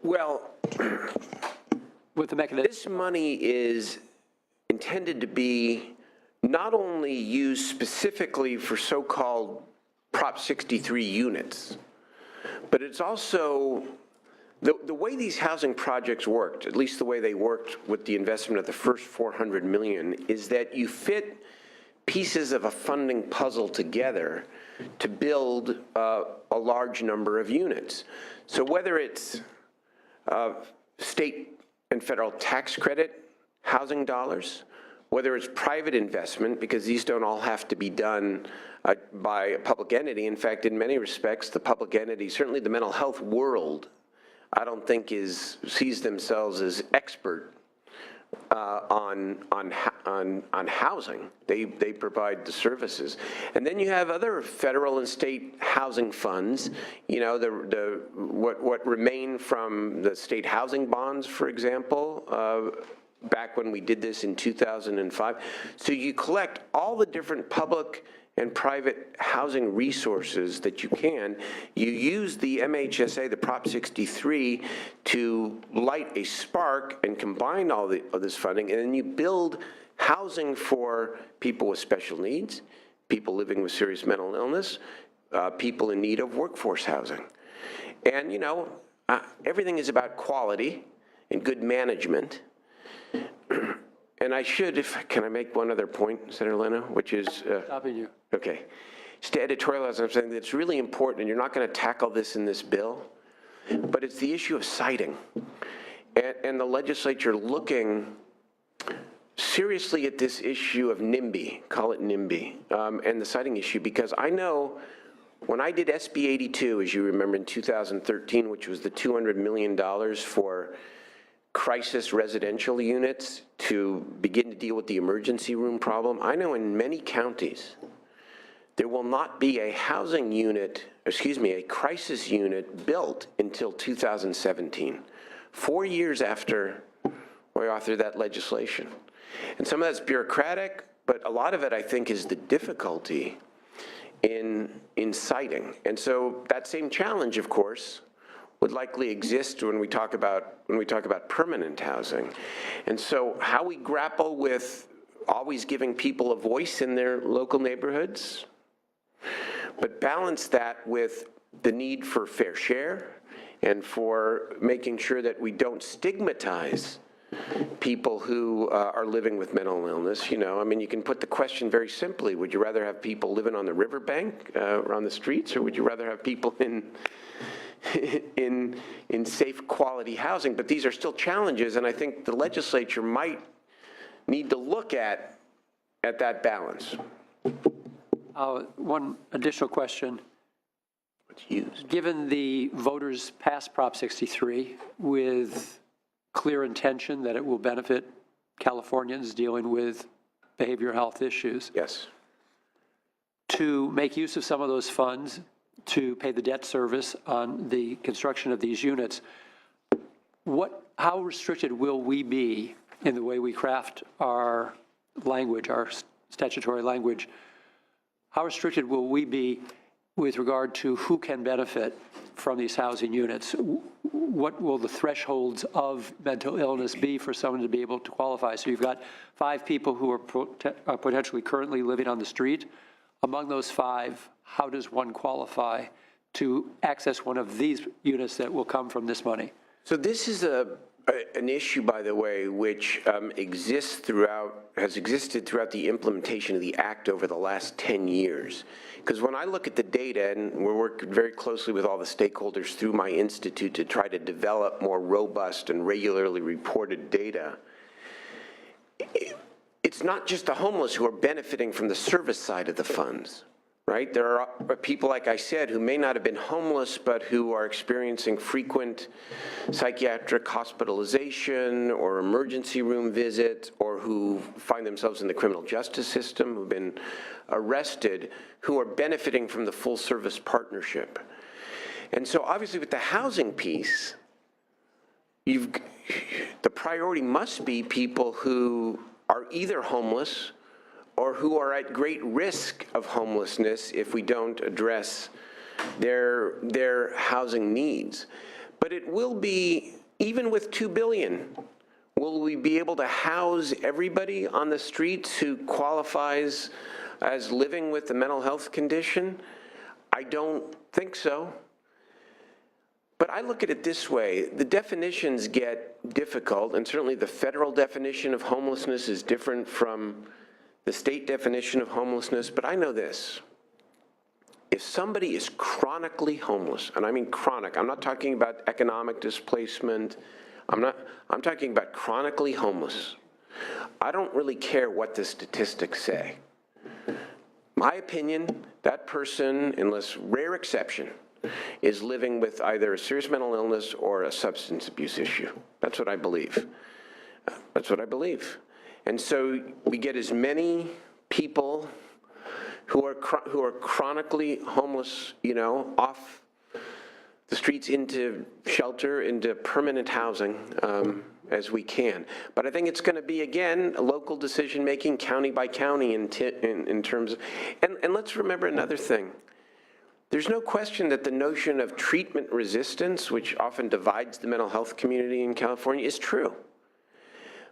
Well, with the mechanism? this money is intended to be not only used specifically for so-called Prop 63 units, but it's also, the way these housing projects worked, at least the way they worked with the investment of the first $400 million, is that you fit pieces of a funding puzzle together to build a large number of units. So whether it's state and federal tax credit, housing dollars, whether it's private investment, because these don't all have to be done by a public entity. In fact, in many respects, the public entity, certainly the mental health world, I don't think sees themselves as expert on housing. They provide the services, and then you have other federal and state housing funds. You know, what remain from the state housing bonds, for example, back when we did this in 2005. So you collect all the different public and private housing resources that you can. You use the MHSA, the Prop 63, to light a spark and combine all of this funding, and then you build housing for people with special needs, people living with serious mental illness, people in need of workforce housing. And, you know, everything is about quality and good management. And I should, can I make one other point, Senator Leno, which is... Stopping you. Okay. Just to editorialize, I'm saying that it's really important, and you're not going to tackle this in this bill, but it's the issue of siting. And the legislature looking seriously at this issue of NIMBY, call it NIMBY, and the siting issue, because I know when I did SB 82, as you remember, in 2013, which was the $200 million for crisis residential units to begin to deal with the emergency room problem, I know in many counties there will not be a housing unit, a crisis unit built until 2017, 4 years after we authored that legislation. And some of that's bureaucratic, but a lot of it, I think, is the difficulty in siting. And so that same challenge, of course, would likely exist when we talk about permanent housing. And so how we grapple with always giving people a voice in their local neighborhoods, but balance that with the need for fair share and for making sure that we don't stigmatize people who are living with mental illness. You know, I mean, you can put the question very simply: would you rather have people living on the riverbank or on the streets, or would you rather have people in safe, quality housing? But these are still challenges, and I think the legislature might need to look at that balance. One additional question. What's used? Given the voters passed Prop 63 with clear intention that it will benefit Californians dealing with behavioral health issues. Yes. To make use of some of those funds to pay the debt service on the construction of these units, how restricted will we be in the way we craft our language, our statutory language? How restricted will we be with regard to who can benefit from these housing units? What will the thresholds of mental illness be for someone to be able to qualify? So you've got 5 people who are potentially currently living on the street. Among those 5, how does one qualify to access one of these units that will come from this money? So this is an issue, by the way, which has existed throughout the implementation of the Act over the last 10 years. Because when I look at the data, and we're working very closely with all the stakeholders through my institute to try to develop more robust and regularly reported data, it's not just the homeless who are benefiting from the service side of the funds, right? There are people, like I said, who may not have been homeless, but who are experiencing frequent psychiatric hospitalization or emergency room visits, or who find themselves in the criminal justice system, who've been arrested, who are benefiting from the full service partnership. And so obviously with the housing piece, the priority must be people who are either homeless or who are at great risk of homelessness if we don't address their housing needs. But it will be, even with $2 billion, will we be able to house everybody on the streets who qualifies as living with a mental health condition? I don't think so. But I look at it this way, the definitions get difficult, and certainly the federal definition of homelessness is different from the state definition of homelessness, but I know this. If somebody is chronically homeless, and I mean chronic, I'm not talking about economic displacement, I'm talking about chronically homeless. I don't really care what the statistics say. My opinion, that person, unless rare exception, is living with either a serious mental illness or a substance abuse issue. That's what I believe. That's what I believe. And so we get as many people who are chronically homeless, you know, off the streets into shelter, into permanent housing as we can. But I think it's going to be, again, a local decision-making, county by county in terms of, and let's remember another thing. There's no question that the notion of treatment resistance, which often divides the mental health community in California, is true.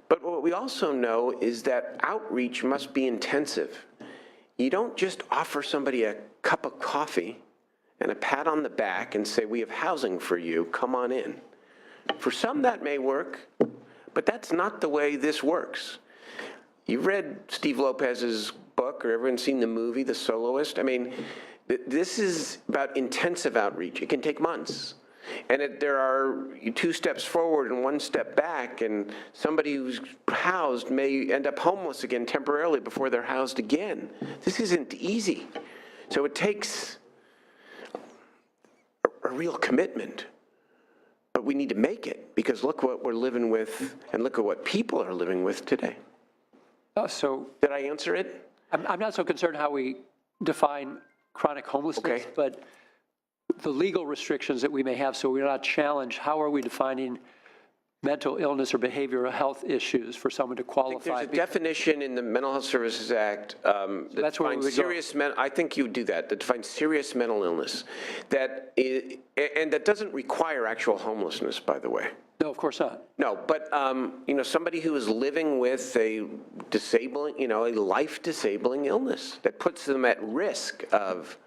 But what we also know is that outreach must be intensive. You don't just offer somebody a cup of coffee and a pat on the back and say, we have housing for you, come on in. For some that may work, but that's not the way this works. You've read Steve Lopez's book, or everyone's seen the movie, The Soloist? I mean, this is about intensive outreach. It can take months. And there are 2 steps forward and 1 step back, and somebody who's housed may end up homeless again temporarily before they're housed again. This isn't easy. So it takes a real commitment. But we need to make it, because look what we're living with, and look at what people are living with today. So Did I answer it? I'm not so concerned how we define chronic homelessness, Okay. but the legal restrictions that we may have, so we're not challenged, how are we defining mental illness or behavioral health issues for someone to qualify? There's a definition in the Mental Health Services Act that that's where we defines would go. serious I think you would do that defines serious mental illness, and that doesn't require actual homelessness, by the way. No, of course not. No, but you know, somebody who is living with a disabling, you know, a life-disabling illness that puts them at risk of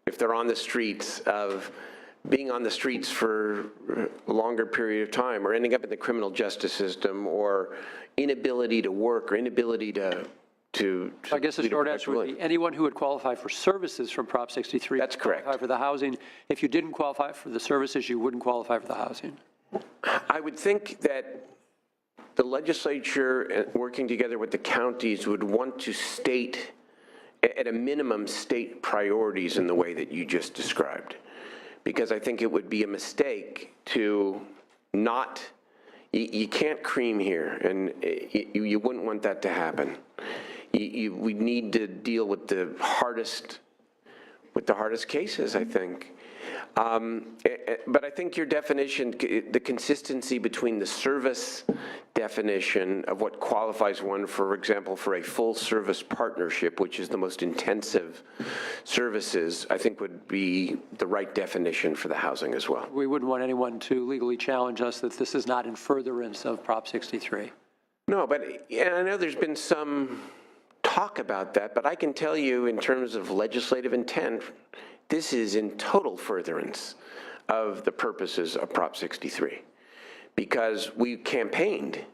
if they're on the streets, of being on the streets for a longer period of time, or ending up in the criminal justice system, or inability to work, or inability to I guess the lead a short answer would productive be anyone who would qualify for services from Prop 63. That's correct. Qualify for the housing. If you didn't qualify for the services, you wouldn't qualify for the housing. I would think that the legislature, working together with the counties, would want to state, at a minimum, state priorities in the way that you just described. Because I think it would be a mistake to not, you can't cream here, and you wouldn't want that to happen. We need to deal with the hardest cases, I think. But I think your definition, the consistency between the service definition of what qualifies one, for example, for a full service partnership, which is the most intensive services, I think would be the right definition for the housing as well. We wouldn't want anyone to legally challenge us that this is not in furtherance of Prop 63. No, but yeah, I know there's been some talk about that, but I can tell you in terms of legislative intent, this is in total furtherance of the purposes of Prop 63, because we campaigned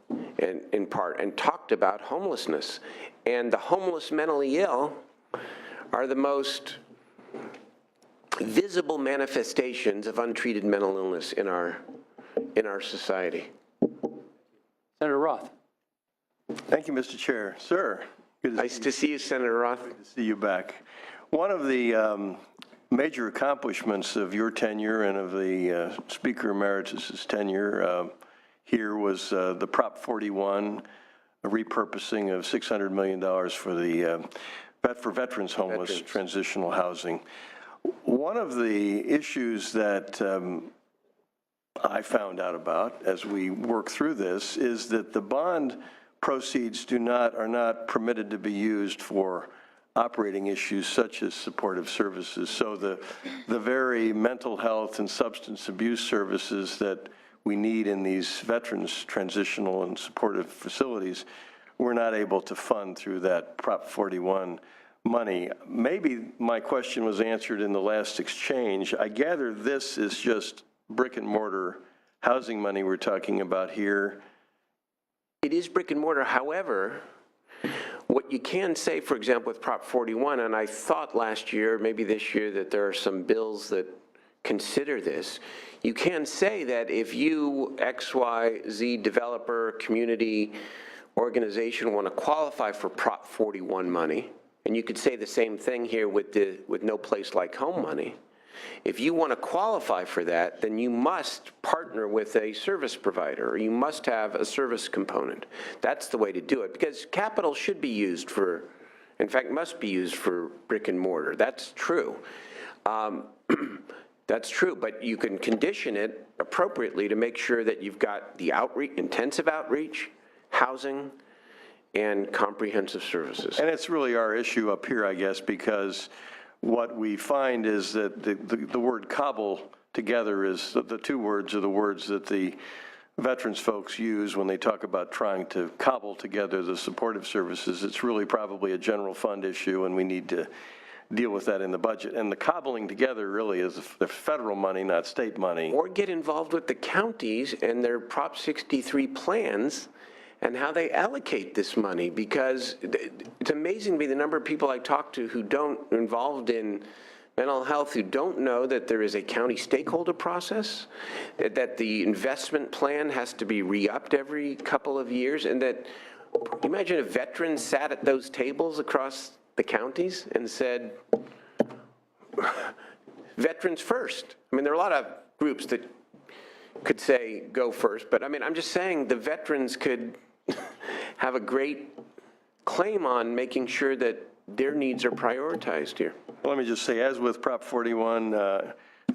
in part and talked about homelessness, and the homeless mentally ill are the most visible manifestations of untreated mental illness in our society. Senator Roth. Thank you, Mr. Chair. Sir, good Nice to see you, Senator Roth. to see you back. One of the major accomplishments of your tenure and of the Speaker Emeritus's tenure here was the Prop 41, a repurposing of $600 million for the for veterans homeless transitional housing. One of the issues that I found out about as we work through this is that the bond proceeds are not permitted to be used for operating issues such as supportive services. So the very mental health and substance abuse services that we need in these veterans transitional and supportive facilities, we're not able to fund through that Prop 41 money. Maybe my question was answered in the last exchange. I gather this is just brick and mortar housing money we're talking about here. It is brick and mortar. However, what you can say, for example, with Prop 41, and I thought last year, maybe this year, that there are some bills that consider this, you can say that if you, XYZ developer, community, organization want to qualify for Prop 41 money, and you could say the same thing here with No Place Like Home money. If you want to qualify for that, then you must partner with a service provider, or you must have a service component. That's the way to do it, because capital should be used for, in fact, must be used for brick and mortar. That's true. That's true, but you can condition it appropriately to make sure that you've got the outreach, intensive outreach, housing, and comprehensive services. And it's really our issue up here, I guess, because what we find is that the word cobble together is, the two words are the words that the veterans folks use when they talk about trying to cobble together the supportive services. It's really probably a general fund issue, and we need to deal with that in the budget. And the cobbling together really is the federal money, not state money. Or get involved with the counties and their Prop 63 plans and how they allocate this money, because it's amazing to me the number of people I talk to who don't, involved in mental health, who don't know that there is a county stakeholder process, that the investment plan has to be re-upped every couple of years, and that, imagine if veterans sat at those tables across the counties and said, veterans first. I mean, there are a lot of groups that could say go first, but I mean, I'm just saying the veterans could have a great claim on making sure that their needs are prioritized here. Let me just say, as with Prop 41,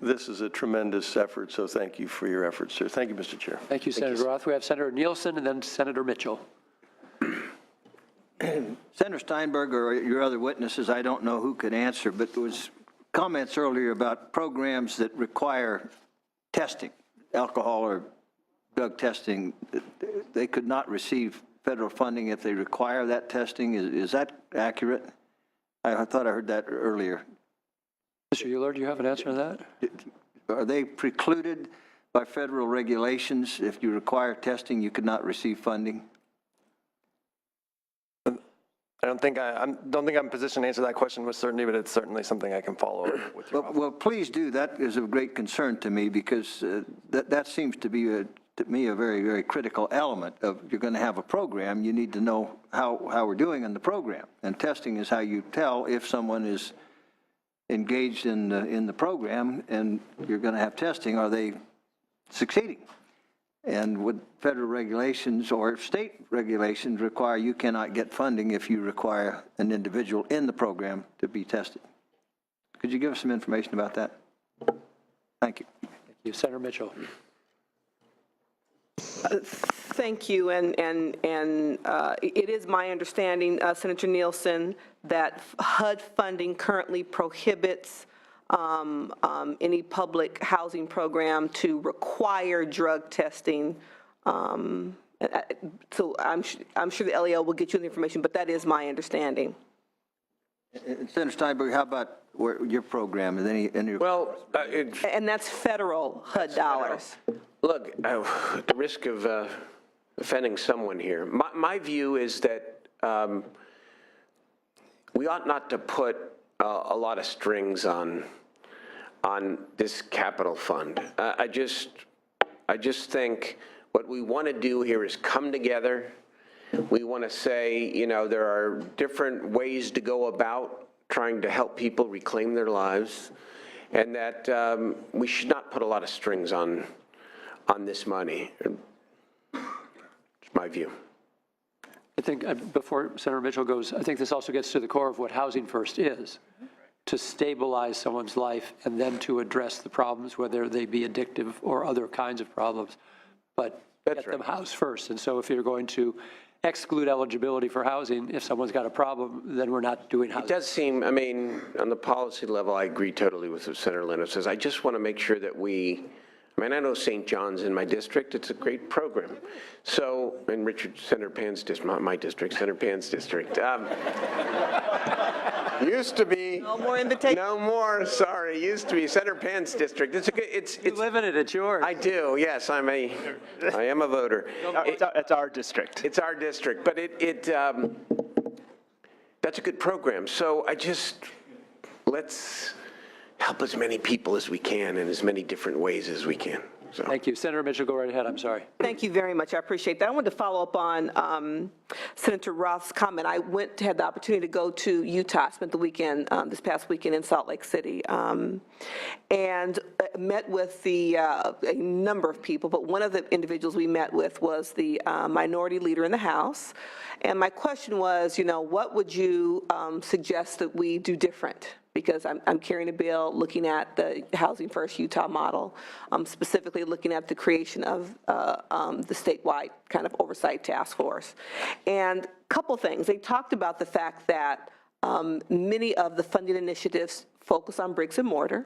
this is a tremendous effort, so thank you for your efforts, sir. Thank you, Mr. Chair. Thank you, Senator Roth. We have Senator Nielsen and then Senator Mitchell. Senator Steinberg or your other witnesses, I don't know who could answer, but there was comments earlier about programs that require testing, alcohol or drug testing. They could not receive federal funding if they require that testing. Is that accurate? I thought I heard that earlier. Mr. Euler, do you have an answer to that? Are they precluded by federal regulations? If you require testing, you could not receive funding? I don't think I'm in a position to answer that question with certainty, but it's certainly something I can follow up with you. Well, please do. That is of great concern to me, because that seems to be, to me, a very, very critical element of, you're going to have a program, you need to know how we're doing in the program. And testing is how you tell if someone is engaged in the program, and you're going to have testing. Are they succeeding? And would federal regulations or state regulations require you cannot get funding if you require an individual in the program to be tested? Could you give us some information about that? Thank you. Thank you. Senator Mitchell. Thank you, and it is my understanding, Senator Nielsen, that HUD funding currently prohibits any public housing program to require drug testing. So I'm sure the LEO will get you the information, but that is my understanding. Senator Steinberg, how about your program? Is any? Well, And that's federal HUD dollars. look, at the risk of offending someone here, my view is that we ought not to put a lot of strings on this capital fund. I just think what we want to do here is come together. We want to say, you know, there are different ways to go about trying to help people reclaim their lives, and that we should not put a lot of strings on this money. It's my view. I think, before Senator Mitchell goes, I think this also gets to the core of what Housing First is, to stabilize someone's life and then to address the problems, whether they be addictive or other kinds of problems, but That's get them right. housed first. And so if you're going to exclude eligibility for housing. If someone's got a problem, then we're not doing It housing. does seem, I mean, on the policy level, I agree totally with what Senator Leno says. I just want to make sure that I mean, I know St. John's in my district, it's a great program. So, and Senator Pan's district, not my district, Senator Pan's district. Used to be. No more invitations. No more, sorry, used to be Senator Pan's district. It's a good, You live in it, it's yours. I do, yes, I am a voter. It's our district. It's our district, but that's a good program. So let's help as many people as we can in as many different ways as we can. So. Thank you. Senator Mitchell, go right ahead. I'm sorry. Thank you very much. I appreciate that. I wanted to follow up on Senator Roth's comment. I had the opportunity to go to Utah, spent the weekend, this past weekend in Salt Lake City, and met with a number of people, but one of the individuals we met with was the minority leader in the House. And my question was, what would you suggest that we do different? Because I'm carrying a bill looking at the Housing First Utah model, specifically looking at the creation of the statewide kind of oversight task force. And a couple things. They talked about the fact that many of the funding initiatives focus on bricks and mortar.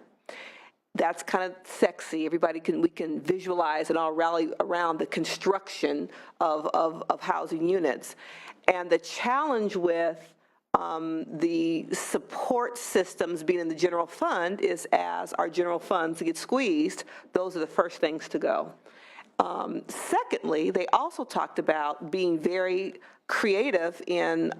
That's kind of sexy. We can visualize and all rally around the construction of housing units. And the challenge with the support systems being in the general fund is as our general funds get squeezed, those are the first things to go. Secondly, they also talked about being very creative in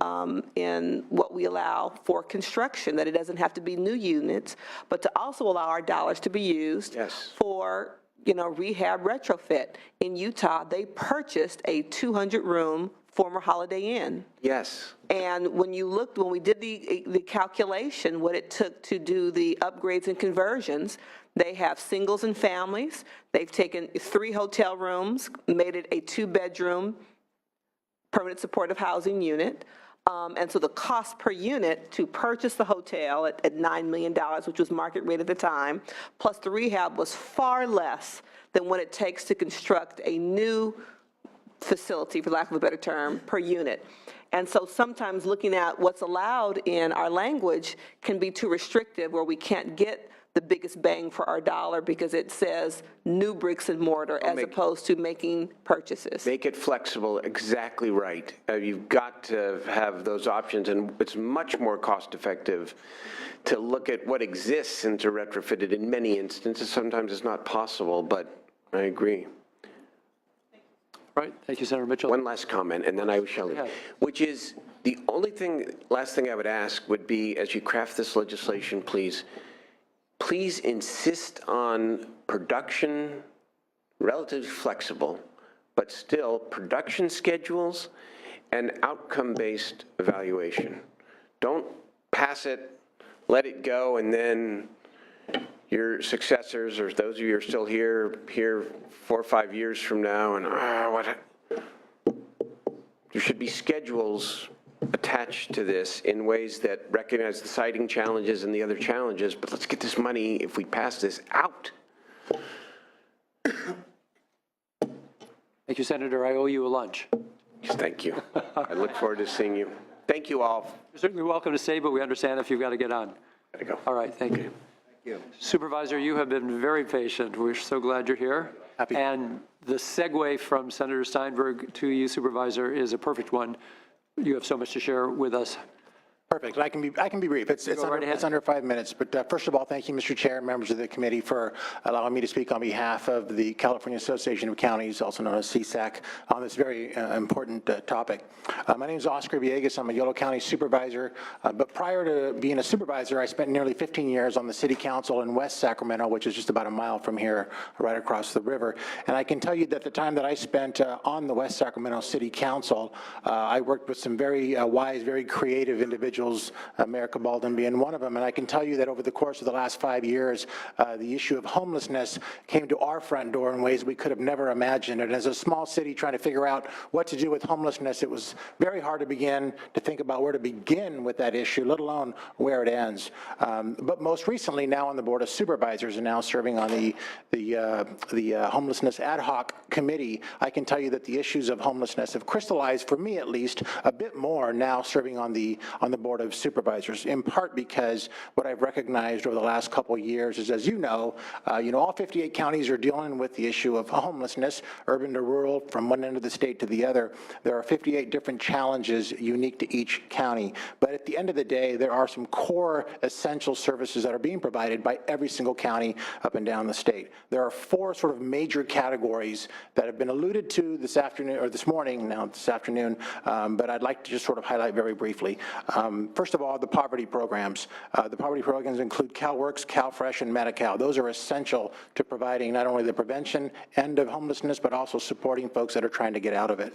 what we allow for construction, that it doesn't have to be new units, but to also allow our dollars to be used for rehab retrofit. In Utah, they purchased a 200-room former Holiday Inn. Yes. And when we did the calculation, what it took to do the upgrades and conversions, they have singles and families. They've taken 3 hotel rooms, made it a 2-bedroom permanent supportive housing unit. And so the cost per unit to purchase the hotel at $9 million, which was market rate at the time, plus the rehab was far less than what it takes to construct a new facility, for lack of a better term, per unit. And so sometimes looking at what's allowed in our language can be too restrictive, where we can't get the biggest bang for our dollar because it says new bricks and mortar as opposed to making purchases. Make it flexible, exactly right. You've got to have those options, and it's much more cost-effective to look at what exists and to retrofit it in many instances. Sometimes it's not possible, but I agree. Right. Thank you, Senator Mitchell. One last comment, and then I shall leave, which is the only last thing I would ask would be, as you craft this legislation, please insist on production, relatively flexible, but still production schedules and outcome-based evaluation. Don't pass it, let it go, and then your successors, or those of you who are still here 4 or 5 years from now, and there should be schedules attached to this in ways that recognize the siting challenges and the other challenges, but let's get this money, if we pass this, out. Thank you, Senator. I owe you a lunch. Thank you. I look forward to seeing you. Thank you all. You're certainly welcome to stay, but we understand if you've got to get on. Gotta go. All right, thank you. Supervisor, you have been very patient. We're so glad you're here. Happy. And the segue from Senator Steinberg to you, Supervisor, is a perfect one. You have so much to share with us. Perfect. I can be brief. It's under 5 minutes. But first of all, thank you, Mr. Chair, members of the committee, for allowing me to speak on behalf of the California Association of Counties, also known as CSAC, on this very important topic. My name is Oscar Villegas. I'm a Yolo County supervisor. But prior to being a supervisor, I spent nearly 15 years on the city council in West Sacramento, which is just about a mile from here, right across the river. And I can tell you that the time that I spent on the West Sacramento City Council, I worked with some very wise, very creative individuals individuals, Mayor Cabalden being one of them. And I can tell you that over the course of the last 5 years, the issue of homelessness came to our front door in ways we could have never imagined. And as a small city trying to figure out what to do with homelessness, it was very hard to begin to think about where to begin with that issue, let alone where it ends. But most recently, now on the Board of Supervisors and now serving on the Homelessness Ad Hoc Committee, I can tell you that the issues of homelessness have crystallized, for me at least, a bit more now serving on the Board of Supervisors, in part because what I've recognized over the last couple of years is, as you know, all 58 counties are dealing with the issue of homelessness, urban to rural, from one end of the state to the other. There are 58 different challenges unique to each county. But at the end of the day, there are some core essential services that are being provided by every single county up and down the state. There are 4 sort of major categories that have been alluded to this afternoon, or this morning, now this afternoon, but I'd like to just sort of highlight very briefly. First of all, the poverty programs. The poverty programs include CalWORKS, CalFresh, and Medi-Cal. Those are essential to providing not only the prevention end of homelessness, but also supporting folks that are trying to get out of it.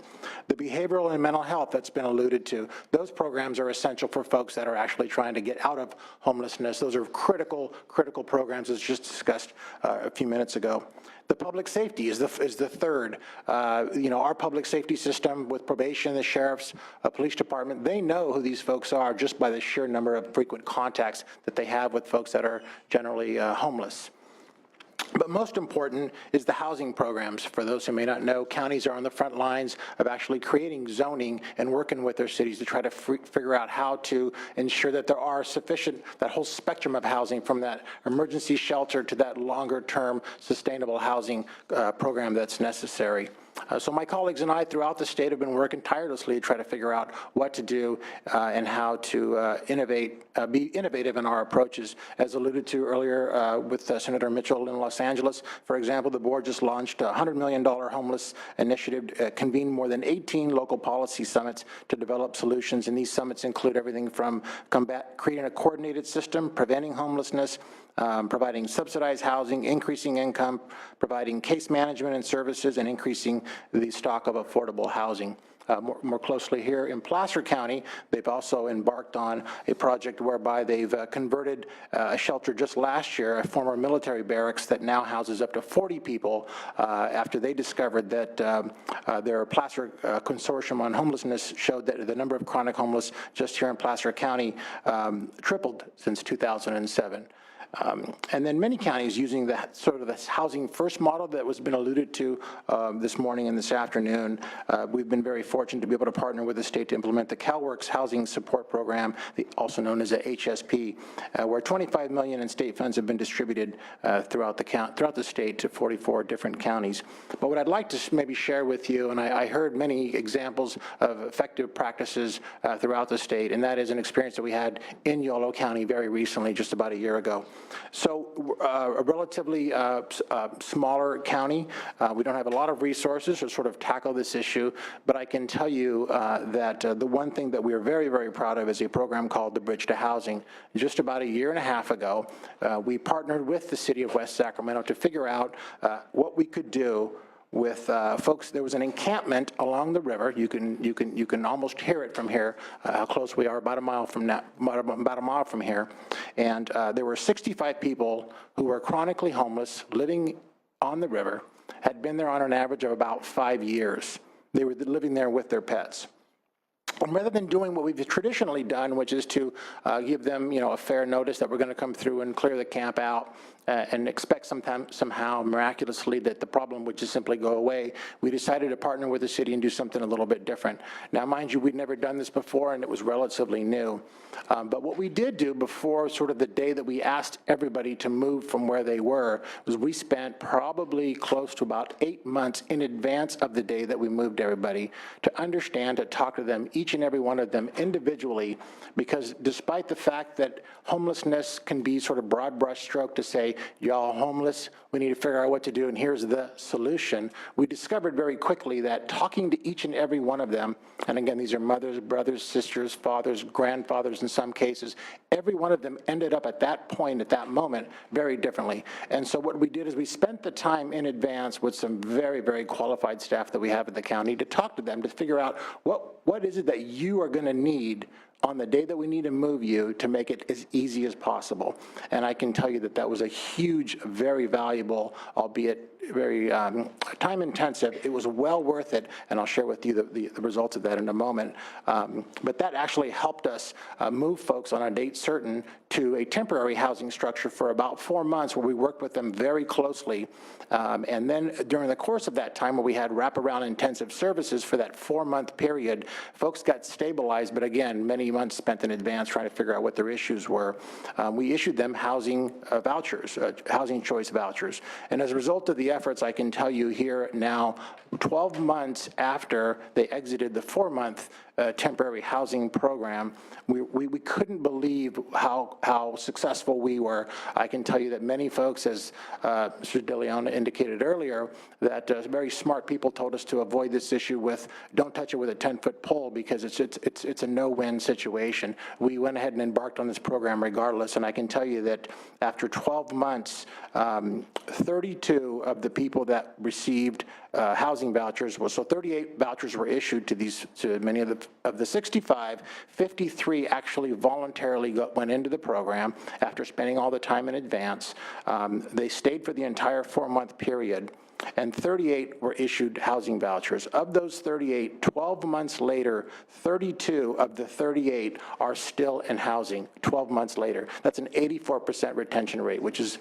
The behavioral and mental health that's been alluded to, those programs are essential for folks that are actually trying to get out of homelessness. Those are critical programs, as just discussed a few minutes ago. The public safety is the third. Our public safety system with probation, the sheriff's, police department, they know who these folks are just by the sheer number of frequent contacts that they have with folks that are generally homeless. But most important is the housing programs. For those who may not know, counties are on the front lines of actually creating zoning and working with their cities to try to figure out how to ensure that there are sufficient, that whole spectrum of housing, from that emergency shelter to that longer-term sustainable housing program that's necessary. So my colleagues and I throughout the state have been working tirelessly to try to figure out what to do and how to be innovative in our approaches. As alluded to earlier with Senator Mitchell in Los Angeles, for example, the board just launched a $100 million homeless initiative, convened more than 18 local policy summits to develop solutions, and these summits include everything from creating a coordinated system, preventing homelessness, providing subsidized housing, increasing income, providing case management and services, and increasing the stock of affordable housing. More closely here in Placer County, they've also embarked on a project whereby they've converted a shelter just last year, a former military barracks that now houses up to 40 people after they discovered that their Placer Consortium on Homelessness showed that the number of chronic homeless just here in Placer County tripled since 2007. And then many counties using that sort of this housing first model that was been alluded to this morning and this afternoon. We've been very fortunate to be able to partner with the state to implement the CalWORKS Housing Support Program, also known as a HSP, where $25 million in state funds have been distributed throughout the state to 44 different counties. But what I'd like to maybe share with you, and I heard many examples of effective practices throughout the state, and that is an experience that we had in Yolo County very recently, just about a year ago. So a relatively smaller county. We don't have a lot of resources to sort of tackle this issue, but I can tell you that the one thing that we are very, very proud of is a program called the Bridge to Housing. Just about a year and a half ago, we partnered with the city of West Sacramento to figure out what we could do with folks. There was an encampment along the river. You can almost hear it from here, how close we are, about a mile from here. And there were 65 people who were chronically homeless, living on the river, had been there on an average of about 5 years. They were living there with their pets. And rather than doing what we've traditionally done, which is to give them, a fair notice that we're going to come through and clear the camp out and expect somehow miraculously that the problem would just simply go away, we decided to partner with the city and do something a little bit different. Now, mind you, we'd never done this before, and it was relatively new. But what we did do before sort of the day that we asked everybody to move from where they were was we spent probably close to about 8 months in advance of the day that we moved everybody to understand, to talk to them, each and every one of them individually, because despite the fact that homelessness can be sort of broad brush stroke to say, y'all homeless, we need to figure out what to do, and here's the solution, we discovered very quickly that talking to each and every one of them, and again, these are mothers, brothers, sisters, fathers, grandfathers in some cases, every one of them ended up at that point, at that moment, very differently. And so what we did is we spent the time in advance with some very, very qualified staff that we have at the county to talk to them, to figure out what is it that you are going to need on the day that we need to move you to make it as easy as possible. And I can tell you that that was a huge, very valuable, albeit very time intensive. It was well worth it, and I'll share with you the results of that in a moment. But that actually helped us move folks on a date certain to a temporary housing structure for about 4 months, where we worked with them very closely. And then during the course of that time, where we had wraparound intensive services for that 4-month period, folks got stabilized, but again, many months spent in advance trying to figure out what their issues were. We issued them housing vouchers, housing choice vouchers. And as a result of the efforts, I can tell you here now, 12 months after they exited the 4-month temporary housing program, we couldn't believe how successful we were. I can tell you that many folks, as Mr. DeLeon indicated earlier, that very smart people told us to avoid this issue with, don't touch it with a 10-foot pole, because it's a no-win situation. We went ahead and embarked on this program regardless, and I can tell you that after 12 months, 32 of the people that received housing vouchers, so 38 vouchers were issued to many of the 65, 53 actually voluntarily went into the program after spending all the time in advance. They stayed for the entire 4-month period, and 38 were issued housing vouchers. Of those 38, 12 months later, 32 of the 38 are still in housing 12 months later. That's an 84% retention rate, which is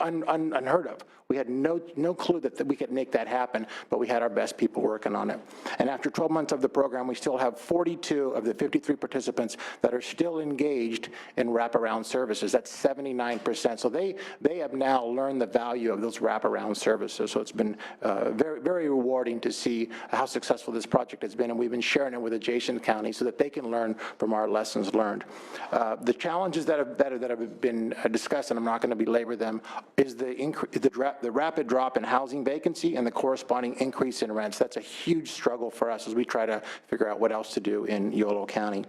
unheard of. We had no clue that we could make that happen, but we had our best people working on it. And after 12 months of the program, we still have 42 of the 53 participants that are still engaged in wraparound services. That's 79%. So they have now learned the value of those wraparound services. So it's been very, very rewarding to see how successful this project has been, and we've been sharing it with adjacent counties so that they can learn from our lessons learned. The challenges that have been discussed, and I'm not going to belabor them, is the rapid drop in housing vacancy and the corresponding increase in rents. That's a huge struggle for us as we try to figure out what else to do in Yolo County.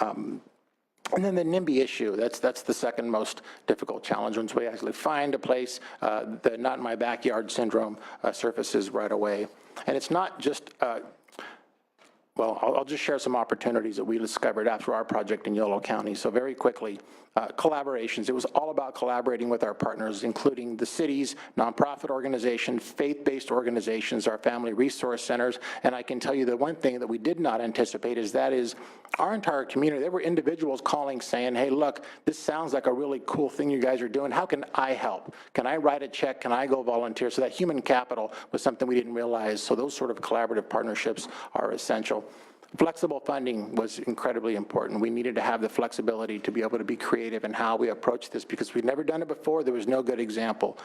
And then the NIMBY issue, that's the second most difficult challenge. Once we actually find a place, the not in my backyard syndrome surfaces right away. And it's not just, well, I'll just share some opportunities that we discovered after our project in Yolo County. So very quickly, collaborations. It was all about collaborating with our partners, including the cities, nonprofit organizations, faith-based organizations, our family resource centers. And I can tell you the one thing that we did not anticipate is our entire community. There were individuals calling saying, hey, look, this sounds like a really cool thing you guys are doing. How can I help? Can I write a check? Can I go volunteer? So that human capital was something we didn't realize. So those sort of collaborative partnerships are essential. Flexible funding was incredibly important. We needed to have the flexibility to be able to be creative in how we approach this, because we'd never done it before. There was no good example.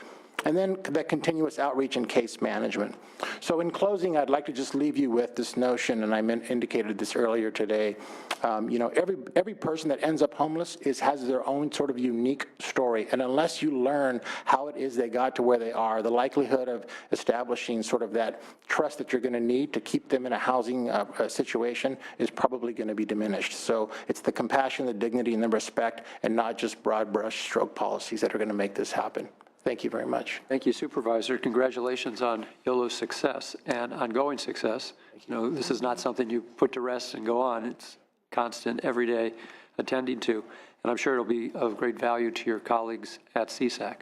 And then that continuous outreach and case management. So in closing, I'd like to just leave you with this notion, and I indicated this earlier today. Every person that ends up homeless has their own sort of unique story. And unless you learn how it is they got to where they are, the likelihood of establishing sort of that trust that you're going to need to keep them in a housing situation is probably going to be diminished. So it's the compassion, the dignity, and the respect, and not just broad brush stroke policies that are going to make this happen. Thank you very much. Thank you, Supervisor. Congratulations on Yolo's success and ongoing success. This is not something you put to rest and go on. It's constant, every day attending to, and I'm sure it'll be of great value to your colleagues at CSAC.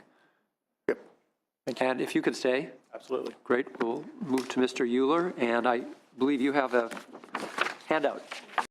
Yep. Thank you. And if you could stay. Absolutely. Great. We'll move to Mr. Euler, and I believe you have a handout.